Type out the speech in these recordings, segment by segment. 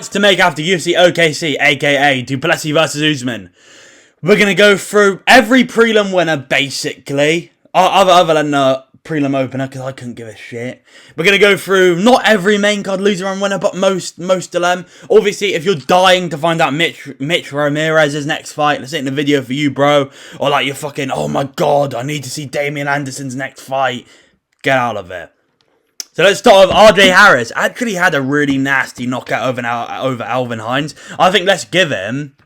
To make after UFC OKC, aka du Plessis versus Usman. We're going to go through every prelim winner, basically. Other than the prelim opener, because I couldn't give a shit. We're going to go through not every main card loser and winner, but most of them. Obviously, if you're dying to find out Mitch Ramirez's next fight, this ain't the video for you, bro. Or like you're fucking, oh my god, I need to see Damian Anderson's next fight. Get out of it. So let's start with RJ Harris. Actually had a really nasty knockout over Alvin Hines. I think let's give him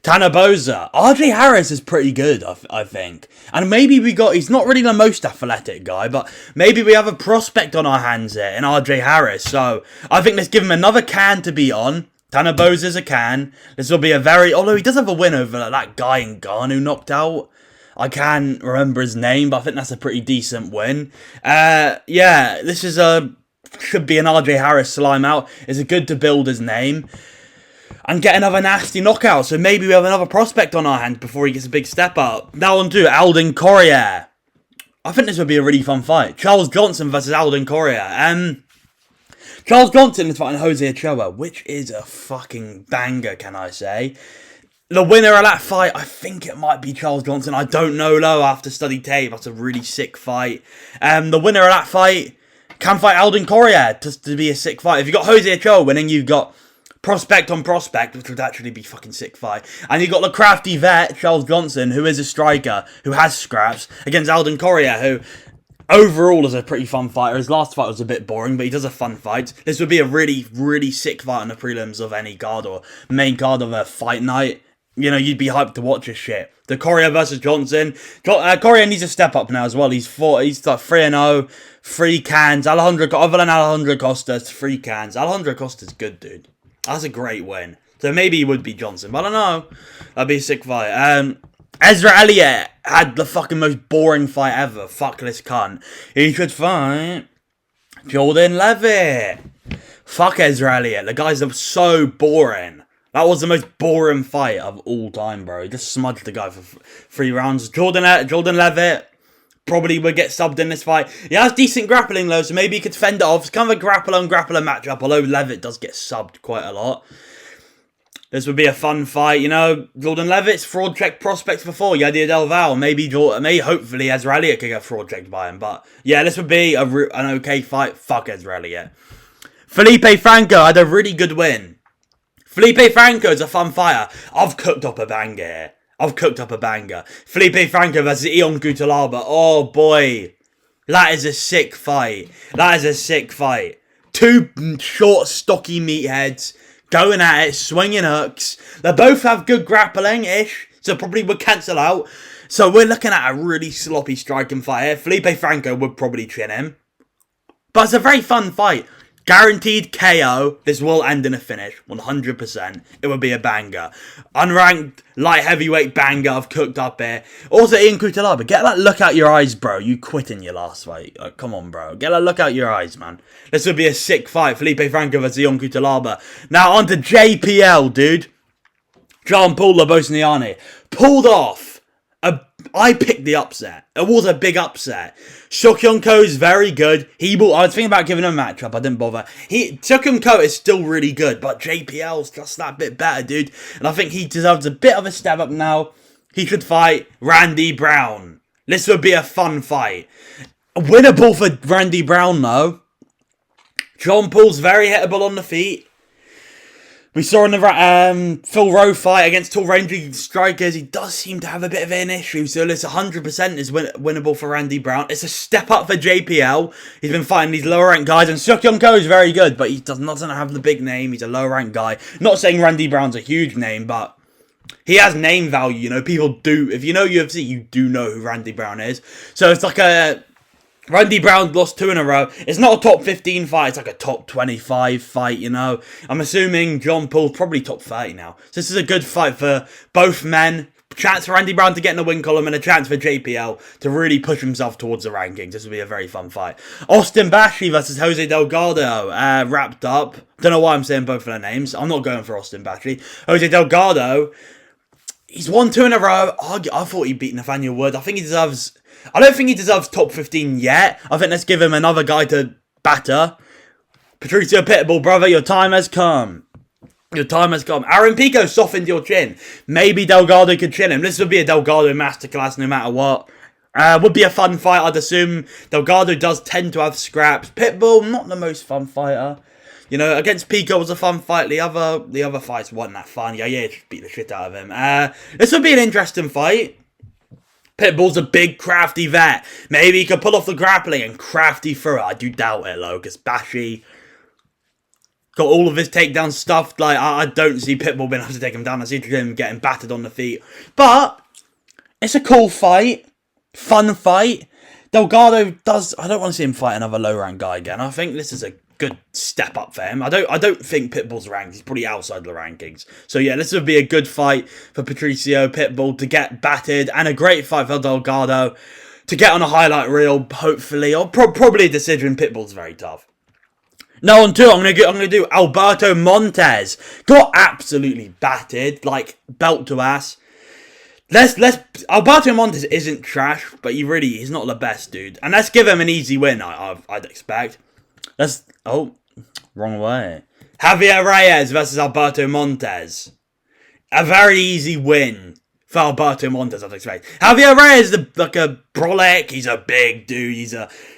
Tanner Boser. RJ Harris is pretty good, I think. And maybe he's not really the most athletic guy, but maybe we have a prospect on our hands here in RJ Harris. So I think let's give him another can to be on. Tanner Boser's a can. This will be a although he does have a win over that guy in Ghana who knocked out. I can't remember his name, but I think that's a pretty decent win. Yeah, this is should be an RJ Harris slime out. It's good to build his name and get another nasty knockout. So maybe we have another prospect on our hands before he gets a big step up. Now on to Alden Correa. I think this would be a really fun fight. Charles Johnson versus Alden Correa. Charles Johnson is fighting Jose Ochoa, which is a fucking banger, can I say. The winner of that fight, I think it might be Charles Johnson. I don't know, though. I have to study tape. That's a really sick fight. The winner of that fight can fight Alden Correa to be a sick fight. If you've got Jose Ochoa winning, you've got prospect on prospect, which would actually be fucking sick fight. And you've got the crafty vet, Charles Johnson, who is a striker, who has scraps, against Alden Correa, who overall is a pretty fun fighter. His last fight was a bit boring, but he does a fun fight. This would be a really, really sick fight on the prelims of any card or main card of a fight night. You know, you'd be hyped to watch this shit. The Correa versus Johnson. Correa needs to step up now as well. He's like 3-0, 3 cans. Other than Alejandro Costa, 3 cans. Alejandro Costa's good, dude. That's a great win. So maybe he would be Johnson, but I don't know. That'd be a sick fight. Ezra Elliott had the fucking most boring fight ever. Fuck this cunt. He should fight Jordan Levitt. Fuck Ezra Elliott. The guys are so boring. That was the most boring fight of all time, bro. He just smudged the guy for 3 rounds. Jordan Levitt probably would get subbed in this fight. He has decent grappling, though, so maybe he could fend it off. It's kind of a grappler-on-grappler matchup, although Levitt does get subbed quite a lot. This would be a fun fight, you know. Jordan Levitt's fraud-checked prospects before. Yadier Del Val. Hopefully Ezra Elliott could get fraud-checked by him. But, yeah, this would be an okay fight. Fuck Ezra Elliott. Felipe Franco had a really good win. Felipe Franco's a fun fighter. I've cooked up a banger here. Felipe Franco versus Ion Cutelaba. Oh, boy. That is a sick fight. 2 short, stocky meatheads going at it, swinging hooks. They both have good grappling-ish, so probably would cancel out. So we're looking at a really sloppy striking fight here. Felipe Franco would probably chin him. But it's a very fun fight. Guaranteed KO. This will end in a finish. 100%. It would be a banger. Unranked light heavyweight banger I've cooked up here. Also, Ion Cutelaba. Get that look out your eyes, bro. You quit in your last fight. Like, come on, bro. Get that look out your eyes, man. This would be a sick fight. Felipe Franco versus Ion Cutelaba. Now, on to JPL, dude. John Paul Labosniani. Pulled off. I picked the upset. It was a big upset. Seokyeon Ko is very good. I was thinking about giving him a matchup. I didn't bother. Seokyeon Ko is still really good, but JPL's just that bit better, dude. And I think he deserves a bit of a step up now. He should fight Randy Brown. This would be a fun fight. Winnable for Randy Brown, though. John Paul's very hittable on the feet. We saw in the Phil Rowe fight against tall ranging strikers, he does seem to have a bit of an issue, so this 100% is winnable for Randy Brown. It's a step up for JPL. He's been fighting these lower ranked guys, and Seokyeon Ko is very good, but he doesn't have the big name. He's a lower ranked guy. Not saying Randy Brown's a huge name, but he has name value, you know. People do, if you know UFC, you do know who Randy Brown is. So it's like Randy Brown lost 2 in a row. It's not a top 15 fight. It's like a top 25 fight, you know. I'm assuming John Paul's probably top 30 now. So this is a good fight for both men. Chance for Randy Brown to get in the win column and a chance for JPL to really push himself towards the rankings. This will be a very fun fight. Austin Bashley versus Jose Delgado wrapped up. Don't know why I'm saying both of their names. I'm not going for Austin Bashley. Jose Delgado, he's won 2 in a row. I thought he'd beat Nathaniel Wood. I don't think he deserves top 15 yet. I think let's give him another guy to batter. Patricio Pitbull, brother, your time has come. Your time has come. Aaron Pico softened your chin. Maybe Delgado could chin him. This would be a Delgado masterclass no matter what. Would be a fun fight, I'd assume. Delgado does tend to have scraps. Pitbull, not the most fun fighter. You know, against Pico was a fun fight. The other fights weren't that fun. Yeah, just beat the shit out of him. This would be an interesting fight. Pitbull's a big, crafty vet. Maybe he could pull off the grappling and crafty through it. I do doubt it, though, because Bashi got all of his takedown stuff. Like, I don't see Pitbull being able to take him down. I see him getting battered on the feet. But it's a cool fight. Fun fight. Delgado does... I don't want to see him fight another low-rank guy again. I think this is a good step up for him. I don't think Pitbull's ranked. He's pretty outside the rankings. So yeah, this would be a good fight for Patricio Pitbull to get battered, and a great fight for Delgado to get on a highlight reel, hopefully, or probably a decision. Pitbull's very tough. Now on two, I'm gonna do Alberto Montes. Got absolutely battered, like belt to ass. Alberto Montes isn't trash, but he's not the best dude. And let's give him an easy win, I'd expect. Wrong way. Javier Reyes versus Alberto Montes. A very easy win for Alberto Montes, I'd expect. Javier Reyes is like a brolic. He's a big dude.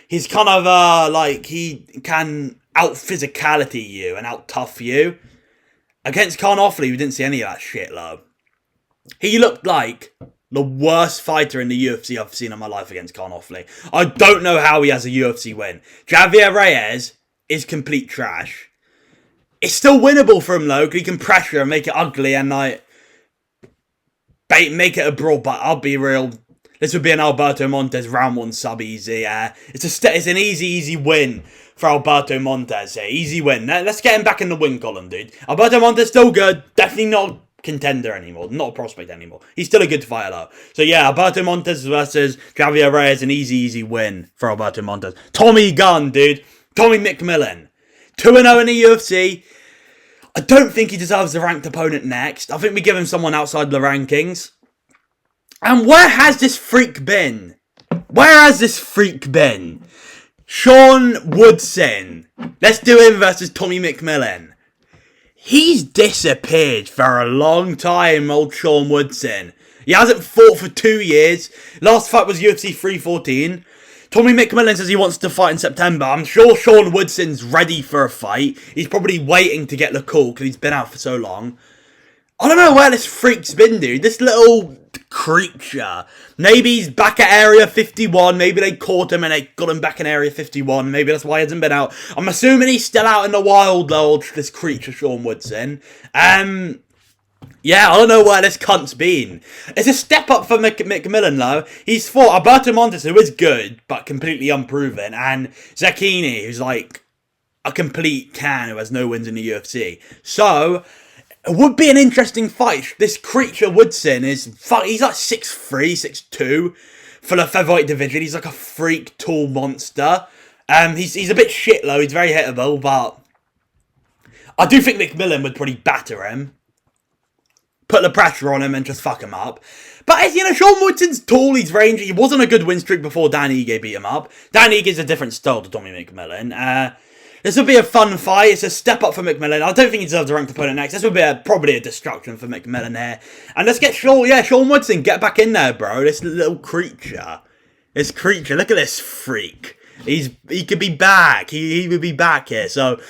He's kind of like, he can out-physicality you and out-tough you. Against Khan Offley, we didn't see any of that shit, though. He looked like the worst fighter in the UFC I've seen in my life against Khan Offley. I don't know how he has a UFC win. Javier Reyes is complete trash. It's still winnable for him, though, because he can pressure and make it ugly and, like, make it a brawl. But I'll be real, this would be an Alberto Montes round one sub easy. It's an easy win for Alberto Montes here. Easy win. Let's get him back in the win column, dude. Alberto Montes still good. Definitely not contender anymore, not a prospect anymore. He's still a good fighter though. So yeah, Alberto Montes versus Javier Reyes, an easy win for Alberto Montes. Tommy Gunn, dude. Tommy McMillan. 2-0 in the UFC. I don't think he deserves a ranked opponent next. I think we give him someone outside the rankings. And where has this freak been? Sean Woodson. Let's do him versus Tommy McMillan. He's disappeared for a long time, old Sean Woodson. He hasn't fought for 2 years. Last fight was UFC 314. Tommy McMillan says he wants to fight in September. I'm sure Sean Woodson's ready for a fight. He's probably waiting to get the call because he's been out for so long. I don't know where this freak's been, dude. This little creature. Maybe he's back at Area 51. Maybe they caught him and they got him back in Area 51. Maybe that's why he hasn't been out. I'm assuming he's still out in the wild, though, this creature, Sean Woodson. Yeah, I don't know where this cunt's been. It's a step up for McMillan, though. He's fought Alberto Montes, who is good, but completely unproven, and Zecchini, who's like a complete can who has no wins in the UFC. So it would be an interesting fight. This creature Woodson he's like 6'3", 6'2", for the featherweight division. He's like a freak, tall monster. He's a bit shit though. He's very hittable, but I do think McMillan would probably batter him, put the pressure on him, and just fuck him up. But, you know, Sean Woodson's tall, he's rangy. He wasn't a good win streak before Dan Ige beat him up. Dan Ige's a different style to Tommy McMillan. This would be a fun fight. It's a step up for McMillan. I don't think he deserves a ranked opponent next. This would be probably a destruction for McMillan here. And let's get Sean Woodson, get back in there, bro. This little creature. Look at this freak. He could be back. He would be back here. So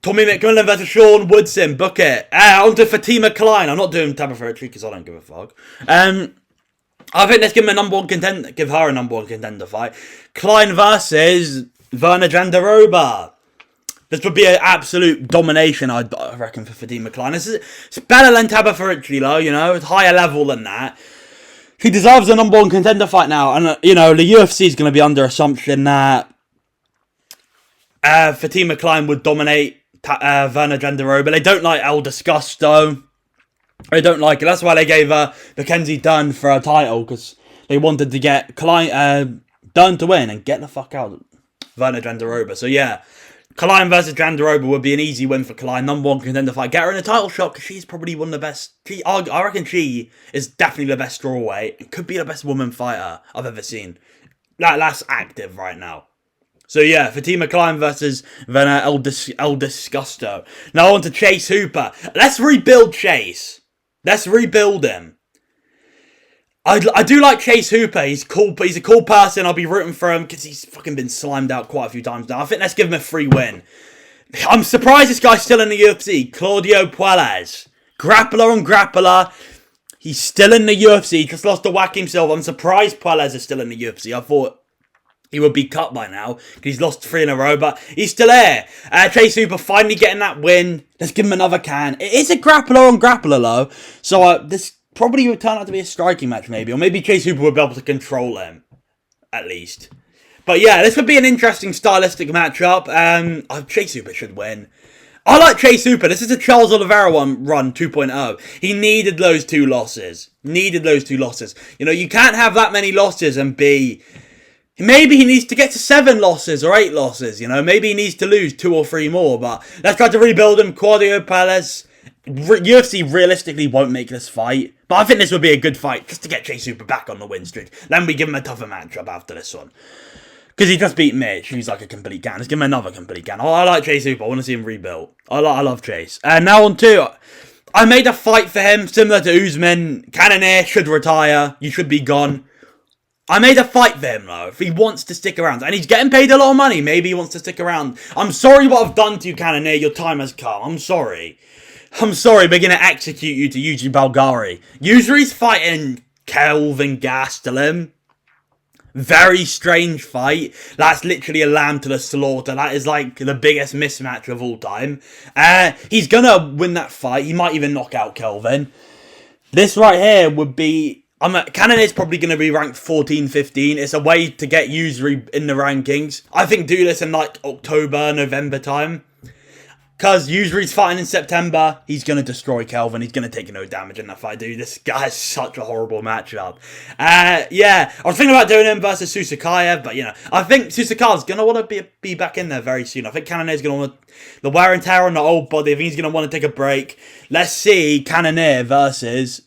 Tommy McMillan versus Sean Woodson. Book it. On to Fatima Klein. I'm not doing Tabitha because I don't give a fuck. I think let's give him a number one contender. Give her a number one contender fight. Klein versus Verna Jandiroba. This would be an absolute domination, I reckon, for Fatima Klein. It's better than Tabitha, though, you know. It's higher level than that. She deserves a number one contender fight now. And, you know, the UFC is going to be under assumption that Fatima Klein would dominate Verna Jandiroba. They don't like El Disgusto. They don't like it. That's why they gave Mackenzie Dunn for a title, because they wanted to get Dunn to win and get the fuck out Verna Jandiroba. So yeah, Klein versus Jandiroba would be an easy win for Klein. Number one contender fight. Get her in a title shot, because she's probably one of the best. I reckon she is definitely the best strawweight and could be the best woman fighter I've ever seen. That's active right now. So yeah, Fatima Klein versus Vena El Disgusto. Now on to Chase Hooper. Let's rebuild Chase. Let's rebuild him. I do like Chase Hooper. He's cool. He's a cool person. I'll be rooting for him because he's fucking been slimed out quite a few times now. I think let's give him a free win. I'm surprised this guy's still in the UFC. Claudio Puelles. Grappler on grappler. He's still in the UFC. He just lost to Joaquim Silva. I'm surprised Puelles is still in the UFC. I thought he would be cut by now because he's lost 3 in a row, but he's still there. Chase Hooper finally getting that win. Let's give him another can. It is a grappler on grappler, though. So this probably would turn out to be a striking match, maybe. Or maybe Chase Hooper would be able to control him, at least. But yeah, this would be an interesting stylistic matchup. Chase Hooper should win. I like Chase Hooper. This is a Charles Oliveira run 2.0. He needed those 2 losses. You know, you can't have that many losses and be... Maybe he needs to get to 7 losses or 8 losses, you know. Maybe he needs to lose 2 or 3 more. But let's try to rebuild him. Claudio Puelles. UFC realistically won't make this fight. But I think this would be a good fight just to get Chase Hooper back on the win streak. Then we give him a tougher matchup after this one. Because he just beat Mitch, who's like a complete can. Let's give him another complete can. Oh, I like Chase Hooper. I want to see him rebuilt. I love Chase. And now on to... I made a fight for him similar to Usman. Cannonier should retire. You should be gone. I made a fight for him, though, if he wants to stick around. And he's getting paid a lot of money. Maybe he wants to stick around. I'm sorry what I've done to you, Cannonier. Your time has come. I'm sorry. We're going to execute you to Yuji Bulgari. Usury's fighting Kelvin Gastelum. Very strange fight. That's literally a lamb to the slaughter. That is like the biggest mismatch of all time. He's going to win that fight. He might even knock out Kelvin. This right here would be... Cannonier's probably going to be ranked 14, 15. It's a way to get Usury in the rankings. I think do this in like October, November time. Because Usury's fighting in September. He's going to destroy Kelvin. He's going to take no damage in that fight, dude. This guy is such a horrible matchup. Yeah, I was thinking about doing him versus Susakayev, but, you know, I think Susakayev's going to want to be back in there very soon. I think Cannonier's going to want the wear and tear on the old body. I think he's going to want to take a break. Let's see Cannonier versus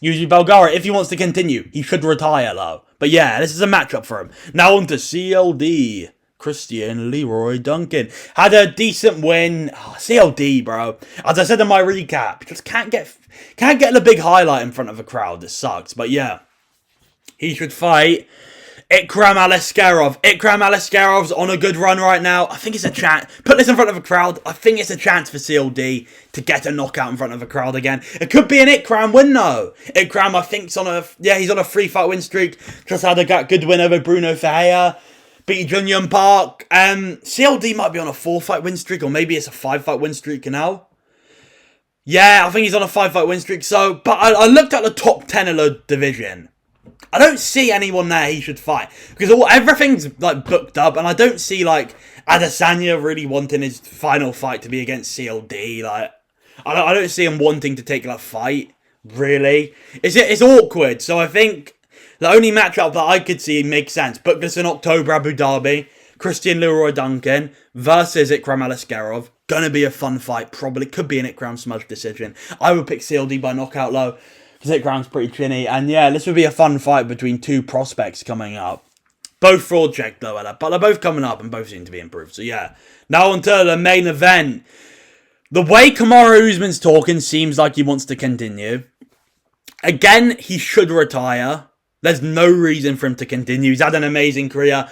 Yuji Bulgari. If he wants to continue, he should retire, though. But, yeah, this is a matchup for him. Now on to CLD. Christian Leroy Duncan had a decent win. CLD, bro. As I said in my recap, just can't get the big highlight in front of a crowd. This sucks. But yeah, he should fight Ikram Aliskerov. Ikram Aliskerov's on a good run right now. I think it's a chance. Put this in front of a crowd. I think it's a chance for CLD to get a knockout in front of a crowd again. It could be an Ikram win though. Ikram, I think, he's on a 3-fight win streak. Just had a good win over Bruno Ferreira. Beat Junyun Park. CLD might be on a 4-fight win streak, or maybe it's a 5-fight win streak now. Yeah, I think he's on a 5-fight win streak. So, but I looked at the top 10 of the division. I don't see anyone there he should fight because everything's like booked up, and I don't see like Adesanya really wanting his final fight to be against CLD. Like, I don't see him wanting to take that fight. Really, it's awkward. So I think. The only matchup that I could see makes sense. Book this in October, Abu Dhabi. Christian Leroy Duncan versus Ikram Aliskerov. Gonna be a fun fight. Probably could be an Ikram smudge decision. I would pick CLD by knockout though. Because Ikram's pretty chinny. And yeah, this would be a fun fight between 2 prospects coming up. Both fraud checked though, but they're both coming up and both seem to be improved. So yeah. Now on to the main event. The way Kamaru Usman's talking seems like he wants to continue. Again, he should retire. There's no reason for him to continue. He's had an amazing career.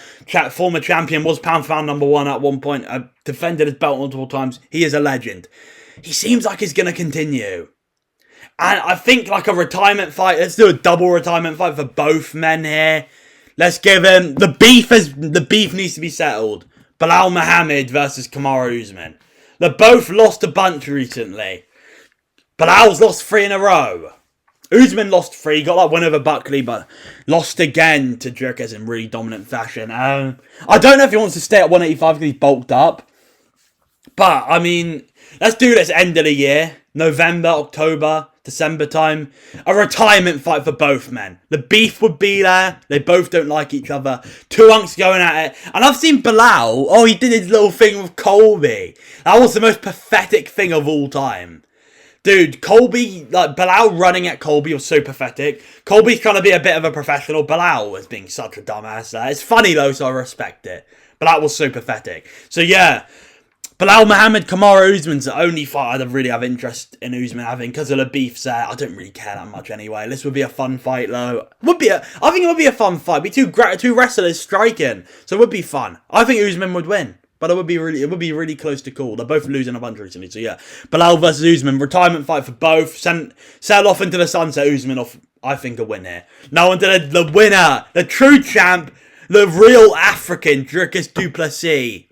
Former champion, was pound for pound number 1 at one point. Defended his belt multiple times. He is a legend. He seems like he's going to continue. And I think like a retirement fight. Let's do a double retirement fight for both men here. Let's give him... The beef needs to be settled. Bilal Muhammad versus Kamaru Usman. They both lost a bunch recently. Bilal's lost 3 in a row. Usman lost 3, got that win over Buckley, but lost again to Jerkes in really dominant fashion. I don't know if he wants to stay at 185 because he's bulked up. But, I mean, let's do this end of the year. November, October, December time. A retirement fight for both men. The beef would be there. They both don't like each other. 2 unks going at it. And I've seen Bilal. Oh, he did his little thing with Colby. That was the most pathetic thing of all time. Dude, Bilal running at Colby was so pathetic. Colby's trying to be a bit of a professional. Bilal was being such a dumbass there. It's funny though, so I respect it. But that was so pathetic. So yeah, Bilal Muhammad, Kamaru Usman's the only fight I'd really have interest in Usman having because of the beef set. I don't really care that much anyway. This would be a fun fight though. I think it would be a fun fight. It'd be two wrestlers striking, so it would be fun. I think Usman would win. But it would be really close to call. They're both losing a bunch recently, so yeah. Bilal versus Usman, retirement fight for both. Sail off into the sunset. Usman off, I think, a win here. Now onto the winner, the true champ, the real African, Dricus du Plessis.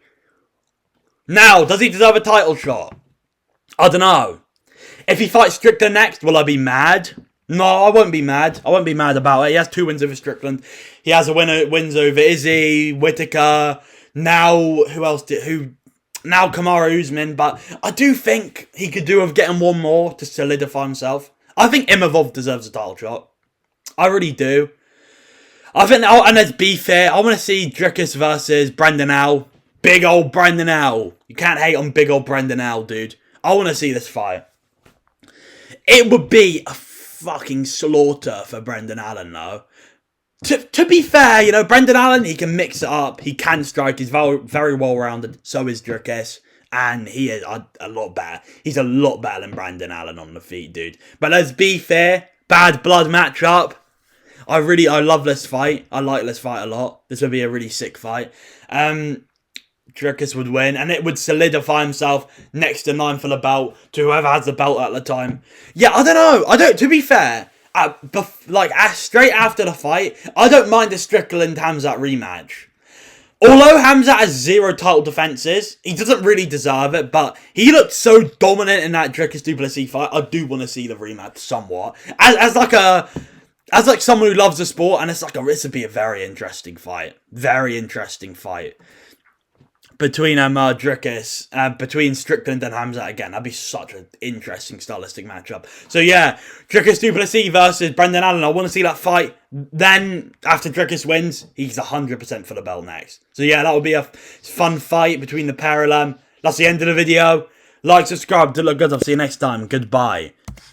Now, does he deserve a title shot? I don't know. If he fights Strickland next, will I be mad? No, I won't be mad. I won't be mad about it. He has 2 wins over Strickland. He has wins over Izzy, Whittaker. Now, now Kamaru Usman, but I do think he could do with getting one more to solidify himself. I think Imavov deserves a title shot. I really do. I think, and let's be fair, I want to see Dricus versus Brendan Al. Big old Brendan Al. You can't hate on big old Brendan Al, dude. I want to see this fight. It would be a fucking slaughter for Brendan Allen, though. To be fair, you know, Brendan Allen, he can mix it up. He can strike. He's very well-rounded. So is Dricus. And he is a lot better. He's a lot better than Brendan Allen on the feet, dude. But let's be fair. Bad blood matchup. I love this fight. I like this fight a lot. This would be a really sick fight. Dricus would win. And it would solidify himself next to 9 for the belt. To whoever has the belt at the time. Yeah, I don't know. To be fair. Straight after the fight, I don't mind a Strickland-Hamzat rematch. Although Hamzat has 0 title defenses, he doesn't really deserve it, but he looked so dominant in that Dricus du Plessis fight, I do want to see the rematch somewhat. As someone who loves the sport, and this would be a very interesting fight. Very interesting fight. Between Dricus, between Strickland and Hamzat again. That'd be such an interesting stylistic matchup. So yeah, Dricus du Plessis versus Brendan Allen. I want to see that fight. Then, after Dricus wins, he's 100% for the belt next. So yeah, that would be a fun fight between the pair of them. That's the end of the video. Like, subscribe, do look good. I'll see you next time. Goodbye.